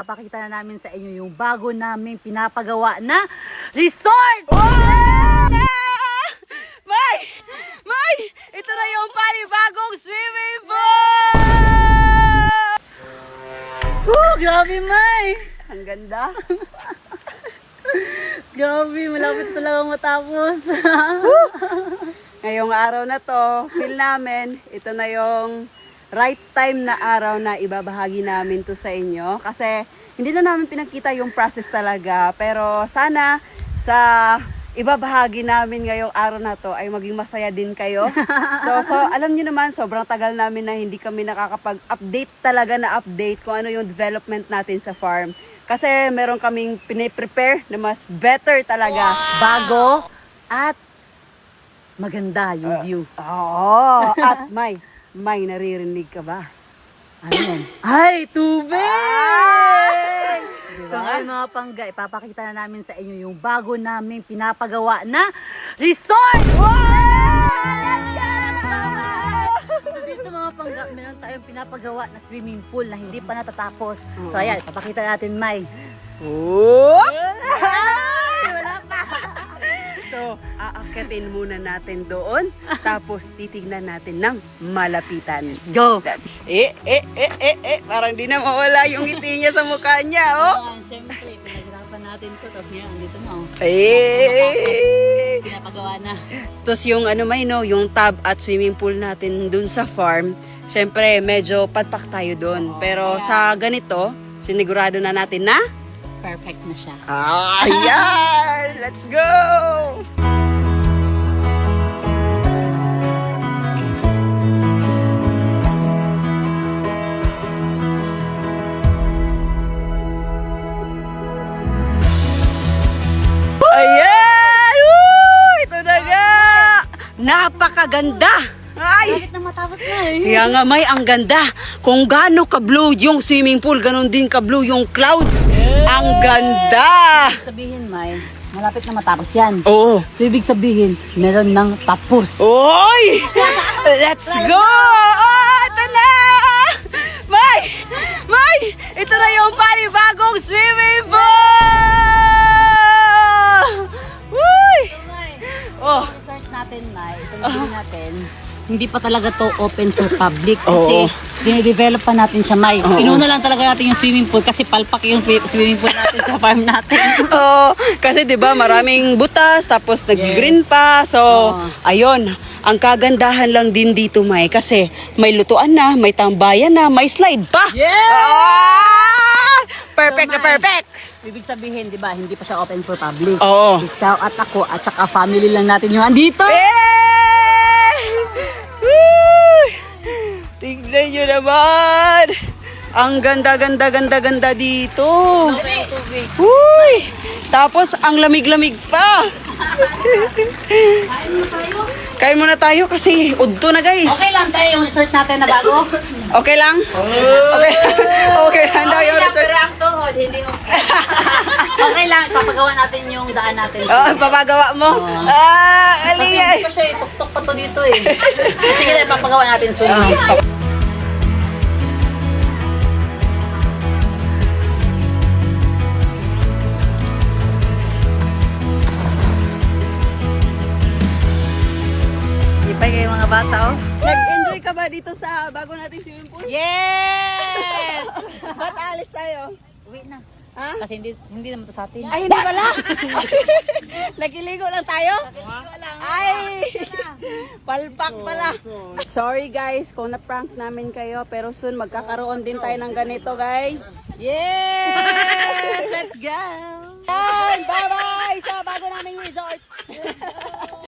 Papakita na namin sa inyo yung bago naming pinapagawa na resort! May! May! Ito na yung panibagong swimming pool! Grabe, May! Ang ganda. Grabe, malapit talaga matapos. Ngayong araw na to, feel namin, ito na yung right time na araw na ibabahagi namin to sa inyo. Kasi hindi na namin pinakita yung process talaga. Pero sana sa ibabahagi namin ngayong araw na to ay maging masaya din kayo. So alam niyo naman, sobrang tagal namin na hindi kami nakakapag-update talaga na update kung ano yung development natin sa farm. Kasi meron kaming piniprepare na mas better talaga. Bago at maganda yung view. Oo. At may naririnig ka ba? Ano yan? Ay, tubig! Diba? So ngayon mga pangga, ipapakita na namin sa inyo yung bago naming pinapagawa na resort! So dito mga pangga, meron tayong pinapagawa na swimming pool na hindi pa natatapos. So ayan, ipapakita natin, May. Wala pa. So, aakyatin muna natin doon, tapos titignan natin ng malapitan. Go! Parang di na mawala yung ngiti niya sa mukha niya, oh. Siyempre, pinaghirapan natin to, tapos ngayon, andito na, oh. Pinapagawa na. Tapos yung yung tub at swimming pool natin dun sa farm, syempre medyo padpak tayo dun. Pero sa ganito, sinigurado na natin na Perfect na siya. ayan! Let's go! Ayan! Woo! Ito na nga! Napakaganda! Ay! Bakit na matapos na eh? Kaya nga may ang ganda. Kung gaano ka-blue yung swimming pool, ganon din ka-blue yung clouds. Ang ganda! Sabihin, May, malapit na matapos yan. Oo. So, ibig sabihin, meron ng tapos. Oy! Let's go! Oh, ito na! May! May! Ito na yung panibagong swimming pool! Uy! May, Oh. resort natin, May, itong gawin natin, hindi pa talaga to open for public kasi dine-develop pa natin siya, May. Inuna lang talaga natin yung swimming pool kasi palpak yung swimming pool natin sa farm natin. Oh, kasi 'di ba maraming butas tapos nag-green pa. So, ayun. Ang kagandahan lang din dito, May, kasi may lutuan na, may tambayan na, may slide pa. Perfect So, na May, perfect. Ibig sabihin, di ba, hindi pa siya open for public. Oo. Ikaw at ako at saka family lang natin yung andito. Woo! Tignan nyo naman. Ang ganda dito. Tubig. Uy! Tapos, ang lamig-lamig pa. Kain muna tayo kasi udto na, guys. Okay lang tayo yung resort natin na bago. Okay lang? Okay lang daw yung resort. Pero ang tuhod, hindi okay. Okay lang, ipapagawa natin yung daan natin. Papagawa mo? Kasi Alingay. hindi pa siya eh, tuktok pa to dito eh. Sige na, ipapagawa natin swimming. Ipay kayo mga bata oh. Nag-enjoy ka ba dito sa bago nating swimming pool? Yes! Ba't alis tayo? Uwi na. Ha? Kasi hindi naman to sa atin. Ay, hindi pala. Nagiligo lang tayo? Ay! Palpak pala. Sorry guys kung na-prank namin kayo, pero soon magkakaroon din tayo ng ganito, guys. Yes!